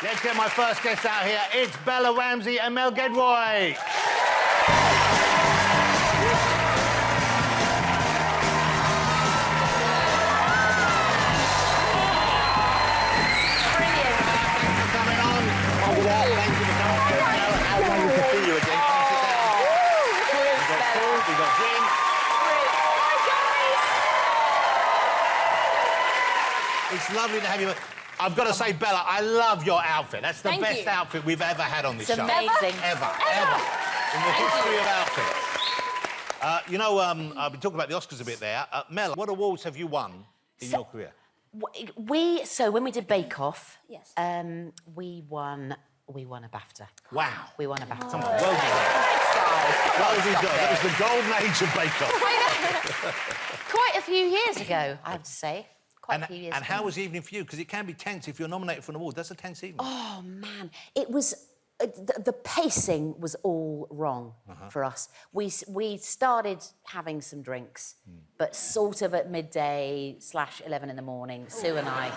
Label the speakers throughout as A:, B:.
A: Let's get my first guest out here. It's Bella Ramsey and Mel Gedroy. It's lovely to have you. I've got to say, Bella, I love your outfit. That's the best outfit we've ever had on this show.
B: It's amazing.
A: Ever. In the history of outfits. You know, I've been talking about the Oscars a bit there. Mel, what awards have you won in your career?
B: So when we did Bake Off,
C: yes,
B: we won a BAFTA.
A: Wow.
B: We won a BAFTA.
A: Come on, well deserved. Well deserved. That was the golden age of Bake Off.
B: Quite a few years ago, I have to say. Quite a few years
A: and
B: ago.
A: how was the evening for you? Because it can be tense if you're nominated for an award. That's a tense evening.
B: Oh, man. It was... the pacing was all wrong for us. We started having some drinks, but sort of at midday/11 in the morning, Sue and I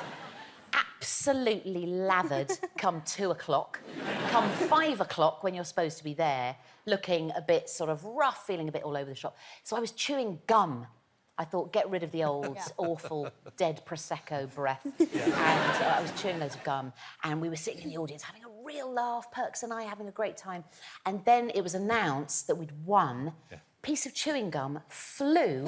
B: absolutely lathered come 2 o'clock, come 5 o'clock when you're supposed to be there, looking a bit sort of rough, feeling a bit all over the shop. So I was chewing gum. I thought, get rid of the old, awful, dead Prosecco breath. And I was chewing loads of gum, and we were sitting in the audience having a real laugh, Perks and I having a great time. And then it was announced that we'd won. Piece of chewing gum flew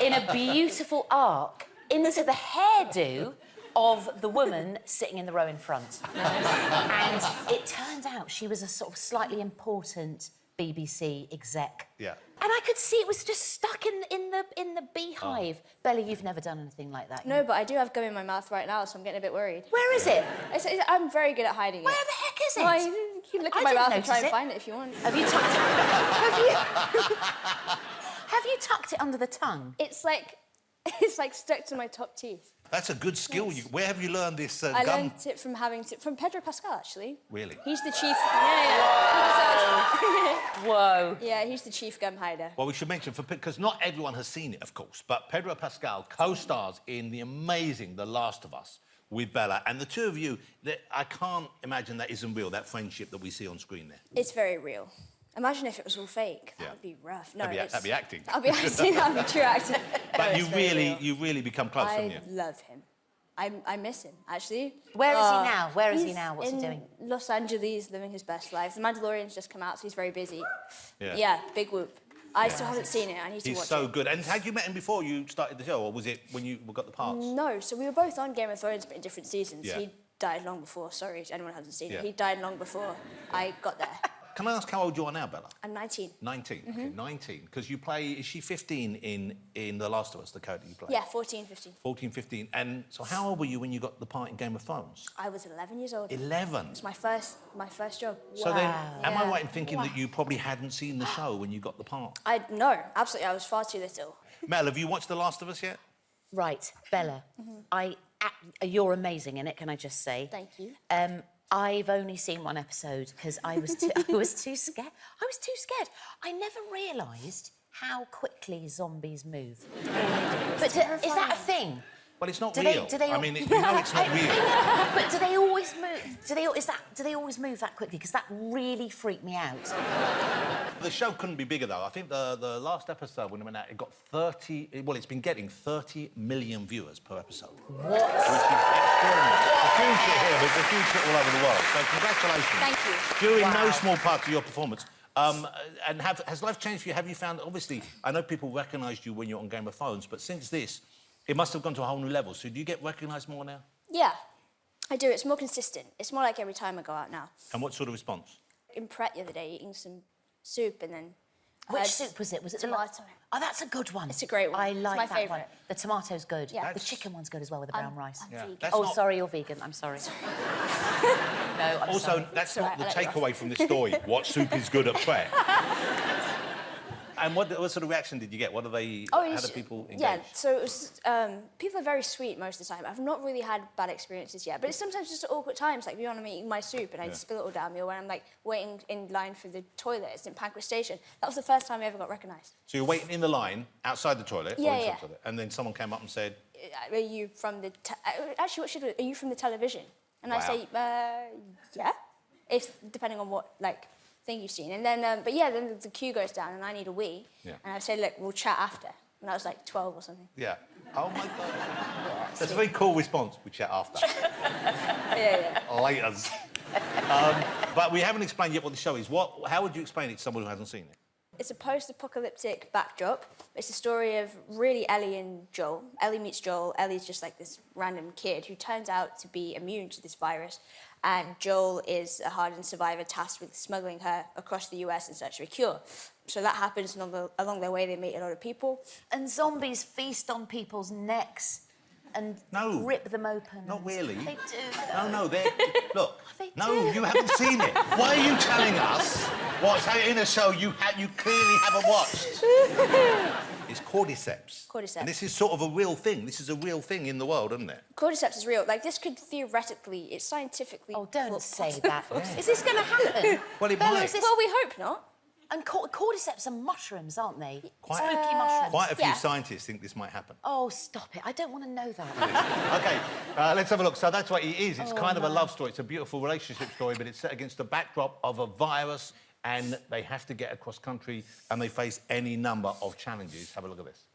B: in a beautiful arc into the hairdo of the woman sitting in the row in front. And it turned out she was a sort of slightly important BBC exec.
A: Yeah.
B: And I could see it was just stuck in the beehive. Bella, you've never done anything like that.
C: No, but I do have gum in my mouth right now, so I'm getting a bit worried.
B: Where is it?
C: I'm very good at hiding it.
B: Where the heck is it?
C: Well, you can look in my mouth and try and find it if you want.
B: Have you tucked it? Have you tucked it under the tongue?
C: It's like stuck to my top teeth.
A: That's a good skill.
C: Yes.
A: Where have you learned this
C: I
A: gum?
C: learned it from Pedro Pascal, actually.
A: Really?
C: He's the chief. Yeah.
B: Whoa.
C: Yeah, he's the chief gum hider.
A: Well, we should mention, because not everyone has seen it, of course, but Pedro Pascal co-stars in the amazing The Last of Us with Bella. And the two of you, I can't imagine that isn't real, that friendship that we see on screen there.
C: It's very real. Imagine if it was all fake. That would be rough. No,
A: that'd be acting.
C: That'd be acting. That'd be true acting.
A: But you really become close from you.
C: I love him. I miss him, actually.
B: Where is he now? Where is he now? What's he
C: in
B: doing?
C: Los Angeles, living his best life. The Mandalorian's just come out, so he's very busy.
A: Yeah,
C: big whoop. I still haven't seen it. I need to watch it.
A: He's so good. And had you met him before you started the show, or was it when you got the parts?
C: No, so we were both on Game of Thrones, but in different seasons.
A: Yeah.
C: He died long before. Sorry if anyone hasn't seen it. He died long before I got there.
A: Can I ask how old you are now, Bella?
C: I'm 19.
A: 19, okay, 19. Because you play, is she 15 in The Last of Us, the character you play?
C: Yeah, 14, 15.
A: 14, 15. And so how old were you when you got the part in Game of Thrones?
C: I was 11 years old.
A: 11?
C: It's my first job.
A: So then, am I right in thinking that you probably hadn't seen the show when you got the part?
C: No, absolutely, I was far too little.
A: Mel, have you watched The Last of Us yet?
B: Right, Bella, you're amazing in it, can I just say?
C: Thank you.
B: I've only seen one episode because I was too scared. I was too scared. I never realised how quickly zombies move. But is that a thing?
A: Well, it's not real. I mean, we know it's not real.
B: But do they always move? Do they always move that quickly? Because that really freaked me out.
A: The show couldn't be bigger, though. I think the last episode, when it went out, it got 30... Well, it's been getting 30 million viewers per episode.
B: What?
A: Which is extraordinary. The future here, but the future all over the world. So congratulations.
C: Thank you.
A: Due in no small part to your performance. And has life changed for you? Have you found... Obviously, I know people recognised you when you're on Game of Thrones, but since this, it must have gone to a whole new level. So do you get recognised more now?
C: Yeah, I do. It's more consistent. It's more like every time I go out now.
A: And what sort of response?
C: In Pret the other day, eating some soup and then...
B: Which soup was it? Was it
C: tomato?
B: Oh, that's a good one.
C: It's a great one.
B: I like
C: my
B: that
C: favourite.
B: one. The tomato's good.
C: Yeah.
B: The chicken one's good as well with the brown rice.
C: I'm vegan.
B: Oh, sorry, you're vegan. I'm sorry. No, I'm
A: also,
B: sorry.
A: that's not the takeaway from this story. What soup is good at Pret? And what sort of reaction did you get? What do they... how do people engage?
C: Yeah, so it was, people are very sweet most of the time. I've not really had bad experiences yet, but it's sometimes just at awkward times, like, I'm eating my soup and I spill it all down me, or when I'm, like, waiting in line for the toilet. It's in Pancras Station. That was the first time I ever got recognised.
A: So you're waiting in the line outside the toilet?
C: Yeah,
A: or inside
C: yeah.
A: the toilet, and then someone came up and said...
C: Are you from the... Actually, are you from the television? And I say, yeah, if depending on what thing you've seen. And then, but yeah, then the queue goes down, and I need a wee.
A: Yeah.
C: And I say, look, we'll chat after. And I was like 12 or something.
A: Yeah. Oh my God.
C: Yeah,
A: That's a very cool response. We chat after.
C: yeah.
A: Laters. But we haven't explained yet what the show is. How would you explain it to someone who hasn't seen it?
C: It's a post-apocalyptic backdrop. It's a story of really Ellie and Joel. Ellie meets Joel. Ellie's just like this random kid who turns out to be immune to this virus. And Joel is a hardened survivor tasked with smuggling her across the US in search of a cure. So that happens, and along their way they meet a lot of people.
B: And zombies feast on people's necks and rip them open.
A: Not really.
B: They do.
A: No, they're... Look,
B: They
A: no,
B: do.
A: you haven't seen it. Why are you telling us what's in a show you clearly haven't watched? It's cordyceps.
C: Cordyceps.
A: And this is sort of a real thing. This is a real thing in the world, isn't it?
C: Cordyceps is real. Like, this could theoretically, it's scientifically...
B: Oh, don't say
C: possible.
B: that. Is this going to happen?
A: Well, it
B: Bella,
A: might.
B: is this...
C: Well, we hope not.
B: And cordyceps are mushrooms, aren't they?
A: Quite-
B: Spooky mushrooms.
A: Quite a few
C: Yeah.
A: scientists think this might happen.
B: Oh, stop it. I don't want to know that.
A: OK, let's have a look. So that's what it is. It's kind of a love story. It's a beautiful relationship story, but it's set against the backdrop of a virus, and they have to get across country, and they face any number of challenges. Have a look at this.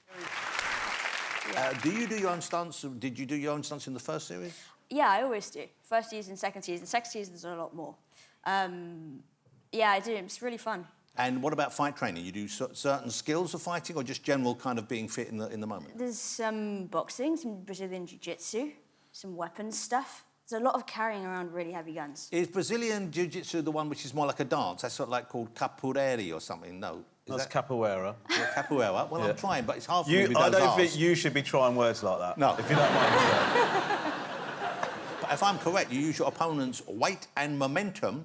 A: Do you do your own stunts? Did you do your own stunts in the first series?
C: Yeah, I always do. First season, second season. Second season, there's a lot more. Yeah, I do. It's really fun.
A: And what about fight training? You do certain skills of fighting, or just general kind of being fit in the moment?
C: There's some boxing, some Brazilian jiu-jitsu, some weapons stuff. There's a lot of carrying around really heavy guns.
A: Is Brazilian jiu-jitsu the one which is more like a dance? That's sort of like called capoeira or something? No.
D: That's capoeira.
A: Yeah, capoeira. Well,
D: Yeah.
A: I'm trying, but it's hard for me with
D: I
A: those
D: don't
A: Rs.
D: think you should be trying words like that.
A: No.
D: If you don't mind.
A: But if I'm correct, you use your opponent's weight and momentum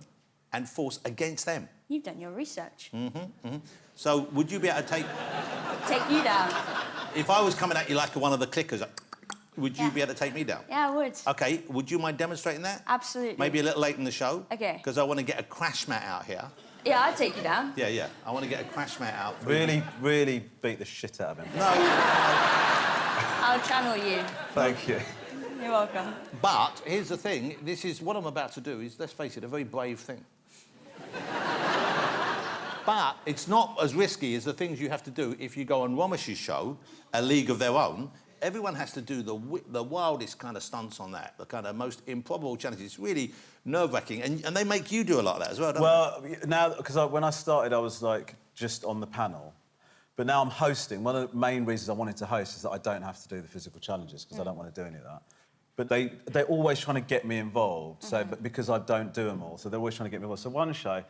A: and force against them.
C: You've done your research.
A: So would you be able to take...
C: Take you down.
A: If I was coming at you like one of the clickers, would you
C: Yeah.
A: be able to take me down?
C: Yeah, I would.
A: OK, would you mind demonstrating that?
C: Absolutely.
A: Maybe a little late in the show.
C: OK.
A: Because I want to get a crash mat out here.
C: Yeah, I'd take you down.
A: Yeah. I want to get a crash mat out.
D: Really, really beat the shit out of him.
A: No.
C: I'll channel you.
D: Thank you.
C: You're welcome.
A: But here's the thing. This is what I'm about to do is, let's face it, a very brave thing. But it's not as risky as the things you have to do if you go on Romesh's show, A League of Their Own. Everyone has to do the wildest kind of stunts on that, the kind of most improbable challenges. It's really nerve-wracking, and they make you do a lot of that as well, don't
D: Well, now, because when I started, I was, like, just on the panel. But now I'm hosting. One of the main reasons I wanted to host is that I don't have to do the physical challenges, because I don't want to do any of that. But they're always trying to get me involved, so but because I don't do them all, so they're always trying to get me involved. So one show,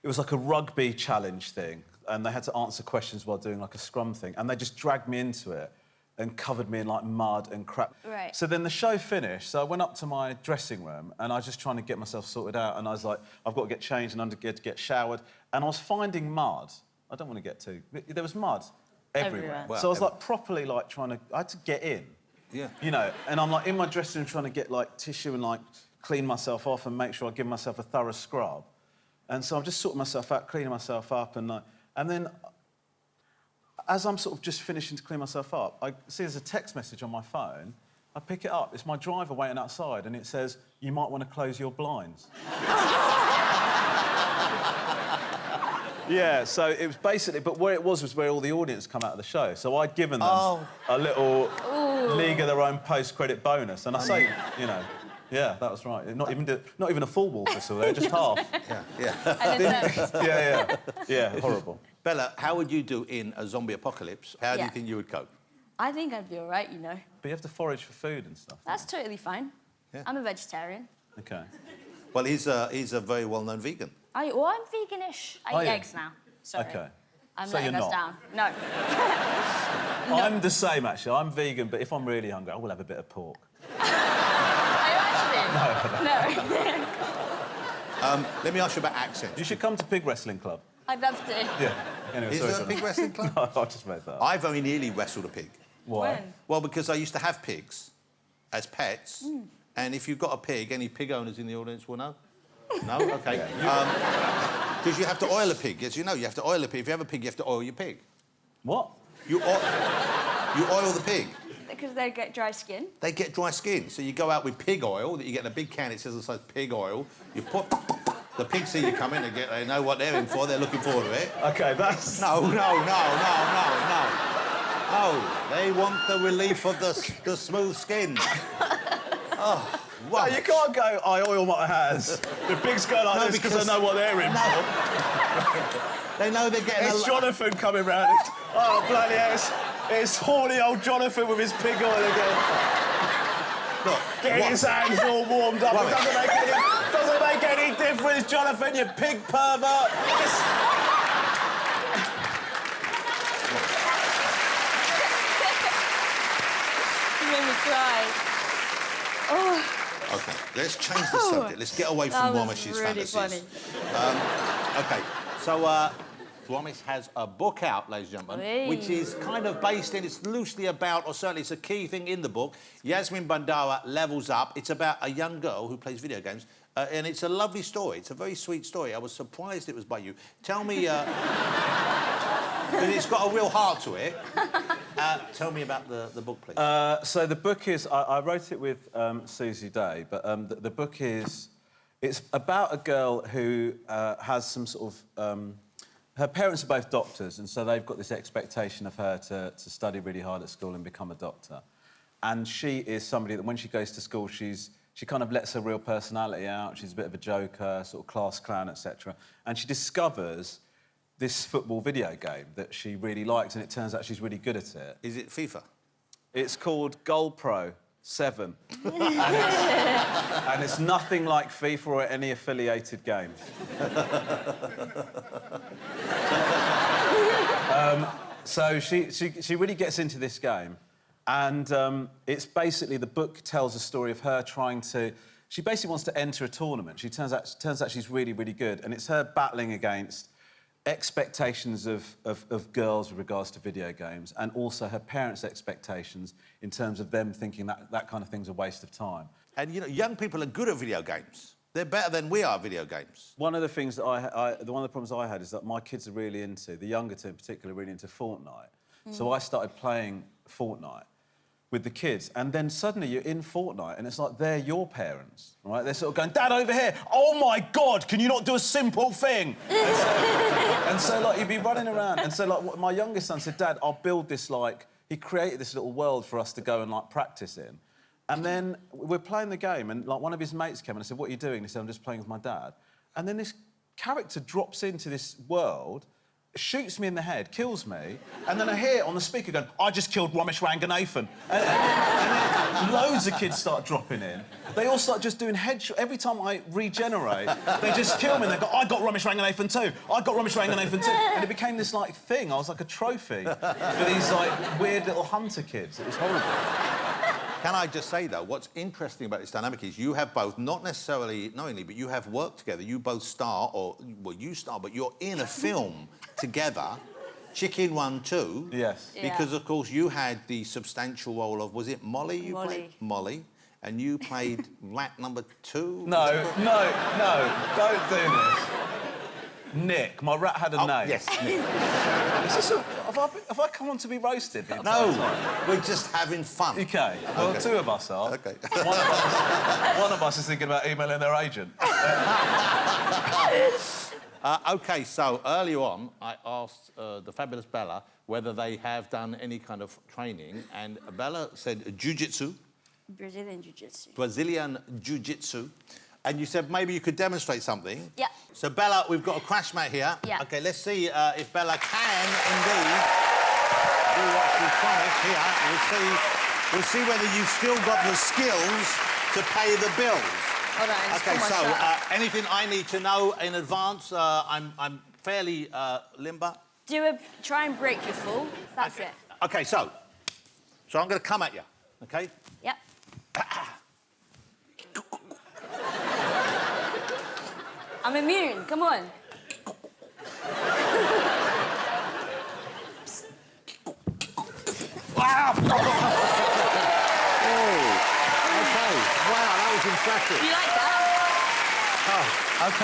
D: it was like a rugby challenge thing, and they had to answer questions while doing, like, a scrum thing, and they just dragged me into it and covered me in, like, mud and crap.
C: Right.
D: So then the show finished, so I went up to my dressing room, and I was just trying to get myself sorted out, and I was like, I've got to get changed, and I'm going to get showered, and I was finding mud. I don't want to get too... There was mud everywhere.
A: Well,
D: so I was, like, properly, like, trying to... I had to get in.
A: Yeah.
D: You know, and I'm, like, in my dressing room trying to get, like, tissue and, like, clean myself off and make sure I give myself a thorough scrub. And so I'm just sorting myself out, cleaning myself up, and then as I'm sort of just finishing to clean myself up, I see there's a text message on my phone. I pick it up. It's my driver waiting outside, and it says, "You might want to close your blinds." Yeah, so it was basically... But where it was where all the audience come out of the show. So I'd given them a little League of Their Own post-credit bonus. And I say, you know... Yeah, that was right. Not even a full wall whistle there, just half.
A: Yeah.
D: Yeah, horrible.
A: Bella, how would you do in a zombie apocalypse? How do you think you would cope?
C: I think I'd be all right, you know.
D: But you have to forage for food and stuff.
C: That's totally fine.
A: Yeah.
C: I'm a vegetarian.
D: OK.
A: Well, he's a very well-known vegan.
C: I'm veganish. I eat
D: you?
C: eggs now. Sorry.
D: OK.
C: I'm
D: So
C: letting
D: you're
C: us
D: not?
C: down. No.
D: I'm the same, actually. I'm vegan, but if I'm really hungry, I will have a bit of pork.
C: No.
A: Let me ask you about accents.
D: You should come to Pig Wrestling Club.
C: I'd love to.
D: Yeah. Anyway,
A: Is
D: sorry,
A: there a
D: Jonathan.
A: pig wrestling club?
D: No, I just made that up.
A: I very nearly wrestled a pig.
D: Why?
C: When?
A: Well, because I used to have pigs as pets, and if you've got a pig, any pig owners in the audience will know? No? OK. Because you have to oil a pig. As you know, you have to oil a pig. If you have a pig, you have to oil your pig.
D: What?
A: You oil the pig.
C: because they get dry skin.
A: They get dry skin. So you go out with pig oil that you get in a big can. It says it says pig oil. You put the pigs see you come in and they know what they're in for. They're looking forward to it.
D: OK, that's...
A: No. They want the relief of the smooth skin. Oh, wow.
D: No, you can't go, I oil my hands. The pigs go like this because they know what they're in for.
A: They know they're getting
D: It's Jonathan coming round. Oh, bloody hell. It's horny old Jonathan with his pig oil again.
A: Look,
D: Getting his hands all warmed up. It doesn't make any difference, Jonathan, you pig pervert.
C: You made me cry. Oh.
A: OK, let's change the subject. Let's get away from Womish's
C: really
A: fantasies. OK, so Womish has a book out, ladies and gentlemen, which is kind of based in, it's loosely about, or certainly it's a key thing in the book, Yasmin Bandara Levels Up. It's about a young girl who plays video games, and it's a lovely story. It's a very sweet story. I was surprised it was by you. Tell me... But it's got a real heart to it. Tell me about the book, please.
D: So the book is... I wrote it with Susie Day, but the book is... It's about a girl who has some sort of... her parents are both doctors, and so they've got this expectation of her to study really hard at school and become a doctor. And she is somebody that when she goes to school, she kind of lets her real personality out. She's a bit of a joker, sort of class clown, etc. And she discovers this football video game that she really likes, and it turns out she's really good at it.
A: Is it FIFA?
D: It's called Goal Pro 7. and it's nothing like FIFA or any affiliated games. So she really gets into this game, and it's basically, the book tells a story of her trying to... She basically wants to enter a tournament. Turns out she's really, really good, and it's her battling against expectations of girls with regards to video games, and also her parents' expectations in terms of them thinking that kind of thing's a waste of time.
A: And, you know, young people are good at video games. They're better than we are at video games.
D: One of the things that one of the problems I had is that my kids are really into, the younger two in particular, really into Fortnite. So I started playing Fortnite with the kids, and then suddenly you're in Fortnite, and it's like they're your parents, right? They're sort of going, Dad, over here! Oh, my God, can you not do a simple thing? And so, like, you'd be running around, and so, like, my youngest son said, Dad, I'll build this, like... He created this little world for us to go and, like, practice in. And then we're playing the game, and, like, one of his mates came, and I said, what are you doing? And he said, I'm just playing with my dad. And then this character drops into this world, shoots me in the head, kills me, and then I hear on the speaker going, I just killed Ramesh Ranganathan. And then loads of kids start dropping in. They all start just doing headshots. Every time I regenerate, they just kill me and they go, I got Ramesh Ranganathan too. I got Ramesh Ranganathan too. And it became this, like, thing. I was like a trophy for these, like, weird little hunter kids. It was horrible.
A: Can I just say, though, what's interesting about this dynamic is you have both, not necessarily knowingly, but you have worked together. You both star, or, well, you star, but you're in a film together, Chicken Run 2.
D: Yes.
A: Because, of course, you had the substantial role of, was it Molly you played? Molly. And you played rat number 2?
D: No, don't do this. Nick. My rat had a name.
A: Yes, Nick.
D: Is this have I come on to be roasted the entire
A: No,
D: time?
A: we're just having fun.
D: OK. Well, two of us are.
A: OK.
D: One of us is thinking about emailing their agent.
A: OK, so earlier on, I asked the fabulous Bella whether they have done any kind of training, and Bella said jiu-jitsu.
C: Brazilian Jiu-jitsu.
A: Brazilian Jiu-jitsu. And you said maybe you could demonstrate something.
C: Yeah.
A: So, Bella, we've got a crash mat here.
C: Yeah.
A: OK, let's see if Bella can indeed do what she promised here. We'll see whether you've still got the skills to pay the bills.
C: Hold on, I just
A: OK,
C: pull my
A: so
C: shirt up.
A: anything I need to know in advance, I'm fairly limber.
C: Try and break your fall. That's it.
A: OK, so I'm going to come at you, OK?
C: Yep. I'm immune. Come on.
A: Wow! Oh, OK. Wow, that was impressive.
C: You like that?
A: Oh, OK.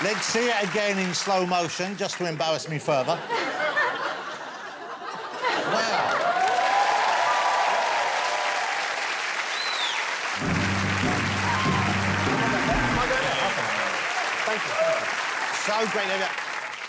A: Let's see it again in slow motion, just to embarrass me further. Wow.
E: Thank you.
A: So great.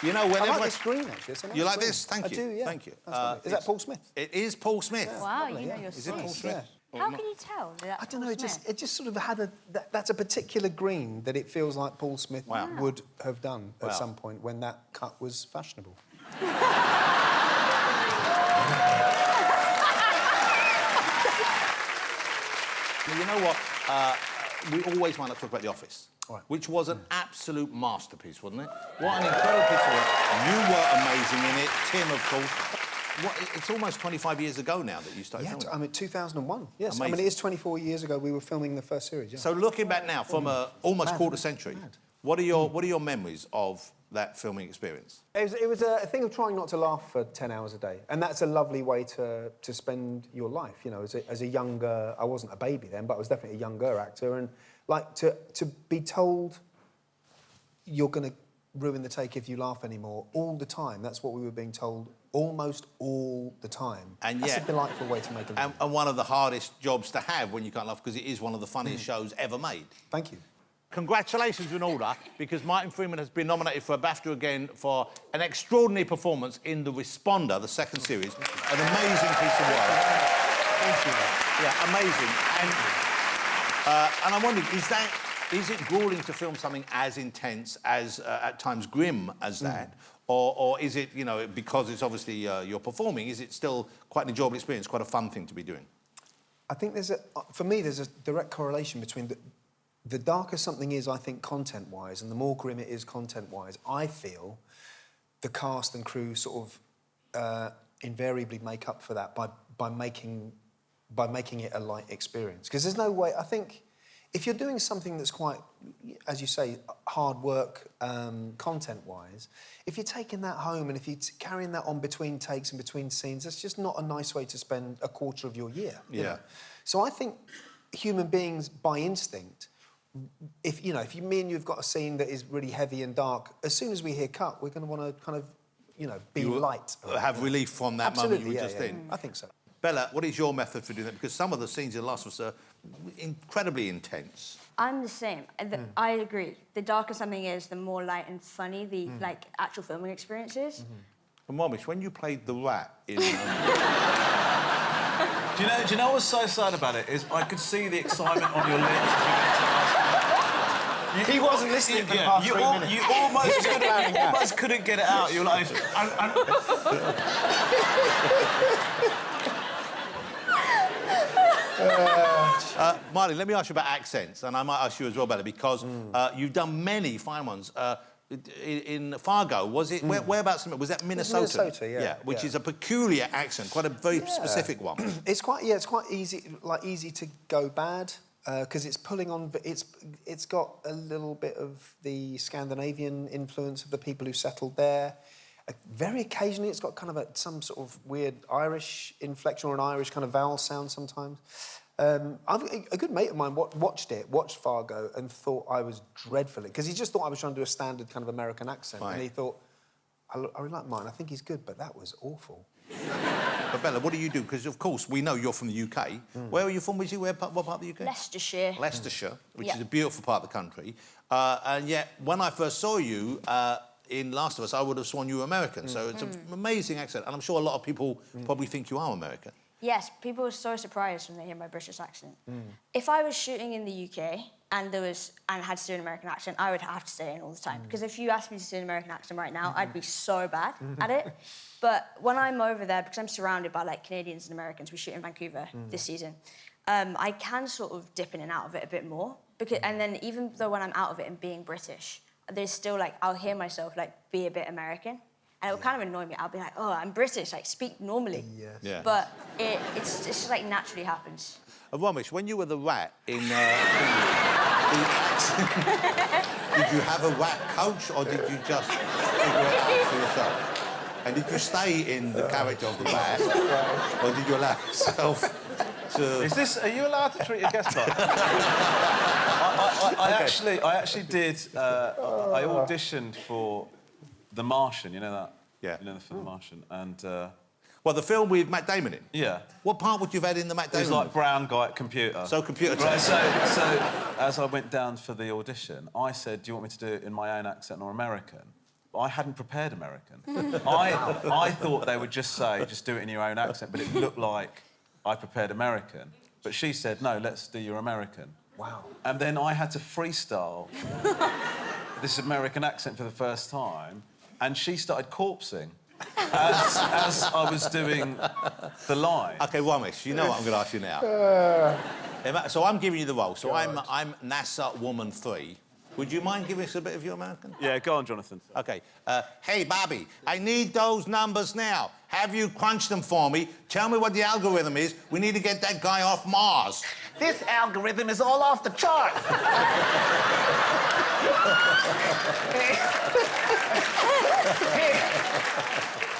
A: You know, whenever
E: I like this green, actually. It's a nice
A: You like
E: green.
A: this? Thank you.
E: I do, yeah.
A: Thank you.
E: That's lovely. Is that Paul Smith?
A: It is Paul Smith.
B: Wow,
E: lovely,
B: you know
E: yeah.
B: your
A: Is it Paul
B: Smith.
A: Smith?
C: How can you tell that that's
E: I don't know.
C: Paul
E: It
C: Smith?
E: just sort of had that's a particular green that it feels like Paul Smith
A: Wow.
E: would have done
A: Wow.
E: at some point when that cut was fashionable.
A: You know what? We always want to talk about The Office,
E: Right.
A: which was an absolute masterpiece, wasn't it? What an incredible piece of work. You were amazing in it. Tim, of course. It's almost 25 years ago now that you started
E: Yeah,
A: filming.
E: I mean, 2001. Yes, I
A: Amazing.
E: mean, it is 24 years ago we were filming the first series, yeah.
A: So looking back now, from almost
E: Mad,
A: quarter
E: isn't it?
A: century,
E: Mad.
A: what are your memories of that filming experience?
E: It was a thing of trying not to laugh for 10 hours a day. And that's a lovely way to spend your life, you know, as a younger... I wasn't a baby then, but I was definitely a younger actor. And, like, to be told you're going to ruin the take if you laugh anymore all the time, that's what we were being told almost all the time.
A: And
E: that's
A: yet-
E: a delightful way to make a living.
A: And one of the hardest jobs to have when you can't laugh, because it is one of the funniest shows ever made.
E: Thank you.
A: Congratulations in order, because Martin Freeman has been nominated for a BAFTA again for an extraordinary performance in The Responder, the second series. An amazing piece of work.
E: Thank you.
A: Yeah, amazing. And I'm wondering, is it gruelling to film something as intense, as at times grim as that? Or is it, you know, because it's obviously you're performing, is it still quite an enjoyable experience, quite a fun thing to be doing?
E: I think for me, there's a direct correlation between the darker something is, I think, content-wise, and the more grim it is content-wise, I feel the cast and crew sort of invariably make up for that by making it a light experience. Because there's no way... I think if you're doing something that's quite, as you say, hard work content-wise, if you're taking that home and if you're carrying that on between takes and between scenes, that's just not a nice way to spend a quarter of your year. You know? So I think human beings, by instinct... If me and you've got a scene that is really heavy and dark, as soon as we hear cut, we're going to want to kind of, be light.
A: Have relief from that moment you were just in.
E: I think so.
A: Bella, what is your method for doing that? Because some of the scenes in The Last of Us are incredibly intense.
C: I'm the same. I agree. The darker something is, the more light and funny the actual filming experience is.
A: And Momish, when you played the rat in...
D: Do you know what's so sad about it is I could see the excitement on your lips as you went to ask me.
E: He wasn't listening for the past 3 minutes.
D: You almost couldn't get it out. You were like...
A: Martin, let me ask you about accents, and I might ask you as well, Bella, because you've done many fine ones. In Fargo, was it... Whereabouts? Was that Minnesota?
E: Minnesota, yeah.
A: Which is a peculiar accent, quite a very specific one.
E: It's quite easy to go bad because it's pulling on. It's got a little bit of the Scandinavian influence of the people who settled there. Very occasionally, it's got kind of some sort of weird Irish inflection or an Irish kind of vowel sound sometimes. A good mate of mine watched Fargo, and thought I was dreadful because he just thought I was trying to do a standard kind of American accent,
A: Right.
E: and he thought, I really like mine. I think he's good, but that was awful.
A: But Bella, what do you do? Because, of course, we know you're from the UK. Where are you from? What part of the UK?
C: Leicestershire.
A: Leicestershire, which
C: Yeah.
A: is a beautiful part of the country. And yet, when I first saw you in Last of Us, I would have sworn you were American. So it's an amazing accent. And I'm sure a lot of people probably think you are American.
C: Yes, people are so surprised when they hear my British accent. If I was shooting in the UK and had to do an American accent, I would have to stay in all the time. Because if you asked me to do an American accent right now, I'd be so bad at it. But when I'm over there, because I'm surrounded by Canadians and Americans, we shoot in Vancouver this season, I can sort of dip in and out of it a bit more. And then even though when I'm out of it and being British, there's still I'll hear myself be a bit American. And it'll kind of annoy me. I'll be like, oh, I'm British, speak normally.
E: Yes.
A: Yeah.
C: But it's just naturally happens.
A: And Ramesh, when you were the rat in the accent, did you have a rat coach or did you just figure it out for yourself? And did you stay in the character of the rat or did you allow yourself
D: Is this? Are you allowed to treat your guests like? I actually did. I auditioned for The Martian. You know that?
A: Yeah.
D: You know, for The Martian, and.
A: Well, the film with Matt Damon in?
D: Yeah.
A: What part would you have had in the Matt Damon?
D: It was like brown guy at computer.
A: So computer
D: Right,
A: test.
D: so as I went down for the audition, I said, do you want me to do it in my own accent or American? But I hadn't prepared American. I thought they would just say, just do it in your own accent, but it looked like I prepared American. But she said, no, let's do your American.
E: Wow.
D: And then I had to freestyle this American accent for the first time, and she started corpsing. As I was doing the line.
A: OK, Ramesh, you know what I'm going to ask you now. So I'm giving you the role. So I'm NASA Woman 3. Would you mind giving us a bit of your American?
D: Yeah, go on, Jonathan.
A: OK. Hey, Bobby, I need those numbers now. Have you crunched them for me? Tell me what the algorithm is. We need to get that guy off Mars.
F: This algorithm is all off the chart.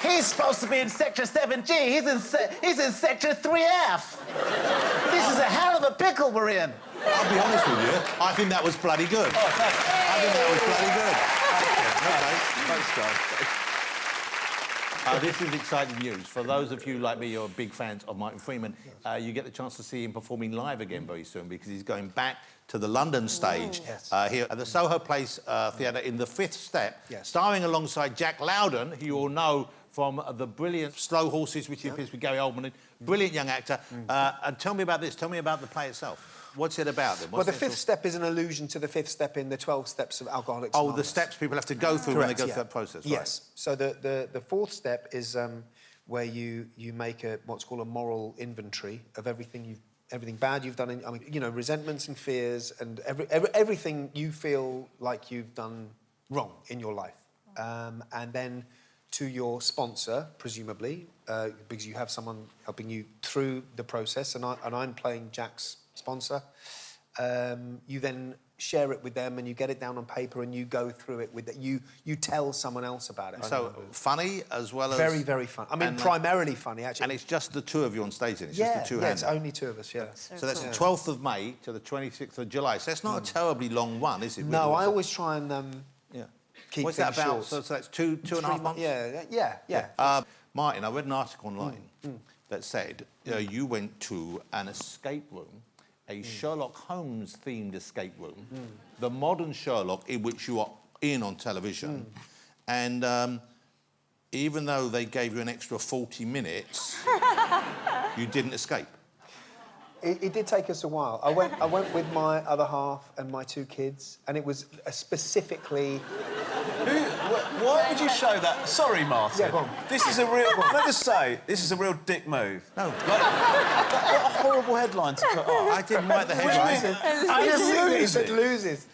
F: He's supposed to be in Sector 7G. He's in Sector 3F. This is a hell of a pickle we're in.
A: I'll be honest with you, I think that was bloody good. I think that was bloody good. OK. Thanks, guys. This is exciting news. For those of you like me who are big fans of Martin Freeman, you get the chance to see him performing live again very soon because he's going back to the London stage here at the Soho Place Theatre in The Fifth Step, starring alongside Jack Lowden, who you all know from the brilliant Slow Horses, which he appears with Gary Oldman in. Brilliant young actor. And tell me about this. Tell me about the play itself. What's it about, then?
E: Well, the fifth step is an allusion to the fifth step in the 12 steps of Alcoholics Anonymous.
A: The steps people have to go through when they go through that process, right?
E: Yes. So the fourth step is where you make what's called a moral inventory of everything bad you've done. Resentments and fears and everything you feel like you've done wrong in your life. And then to your sponsor, presumably, because you have someone helping you through the process, and I'm playing Jack's sponsor, you then share it with them and you get it down on paper and you go through it with it. You tell someone else about it.
A: So funny as well as...
E: Very, very fun. I mean, primarily funny, actually.
A: And it's just the two of you on stage, then? It's just the two-hander?
E: Yeah, it's only two of us, yeah.
A: So that's the 12th of May to the 26th of July. So that's not a terribly long one, is it?
E: No, I always try and keep
A: What's
E: things
A: that about?
E: short.
A: So that's two and a half months?
E: Yeah.
A: Martin, I read an article online that said you went to an escape room, a Sherlock Holmes-themed escape room, the modern Sherlock in which you are in on television, and even though they gave you an extra 40 minutes, you didn't escape.
E: It did take us a while. I went with my other half and my two kids, and it was specifically...
D: Why would you show that? Sorry, Martin.
E: Yeah, go on.
D: This is a real... Can I just say, this is a real dick move.
A: No.
D: What a horrible headline to put on.
A: I didn't write the headline.
E: I just said loses.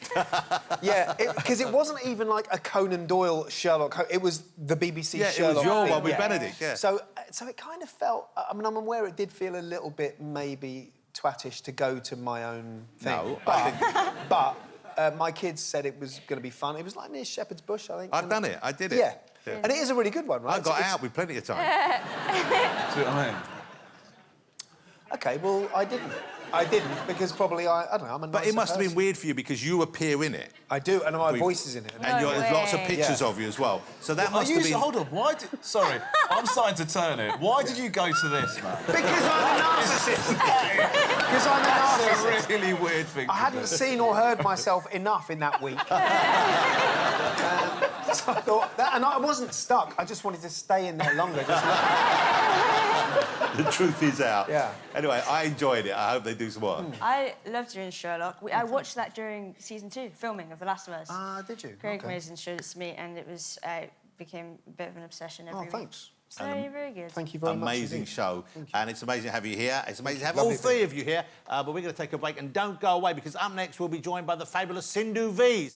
E: Yeah, because it wasn't even like a Conan Doyle Sherlock. It was the BBC Sherlock.
A: Yeah, it was your
E: thing.
A: one with Benedict, yeah.
E: So it kind of felt... I mean, I'm aware it did feel a little bit maybe twattish to go to my own thing.
A: No,
E: but my kids said it was going to be fun. It was like near Shepherd's Bush, I think.
A: I've done it. I did it.
E: Yeah. And it is a really good one, right?
A: I got out with plenty of time.
D: See what I mean?
E: OK, well, I didn't because probably I don't know. I'm a nicer
A: But it must have been
E: person.
A: weird for you because you appear in it.
E: I do, and my voice is in it.
A: And there's lots of
C: way.
A: pictures of you as well. So that must have been...
D: Hold on, why did... Sorry, I'm starting to turn it. Why did you go to this, man?
E: Because I'm a narcissist. Because I'm a narcissist.
D: That's a really weird thing
E: I hadn't seen or heard myself enough in that week. So I thought that, and I wasn't stuck. I just wanted to stay in there longer.
A: The truth is out.
E: Yeah.
A: Anyway, I enjoyed it. I hope they do some more.
G: I loved doing Sherlock. I watched that during season 2, filming of The Last of Us.
E: Ah, did you?
G: Craig
E: Okay.
G: Mazin showed it to me, and it was became a bit of an obsession every week.
E: Thanks.
G: So you're very good.
E: Thank you very much.
A: Amazing
E: indeed.
A: show. And it's amazing to have you here. It's amazing to have
E: Lovely
A: all three of you here. But we're going to take a break. And don't go away, because up next we'll be joined by the fabulous Sindhu V's.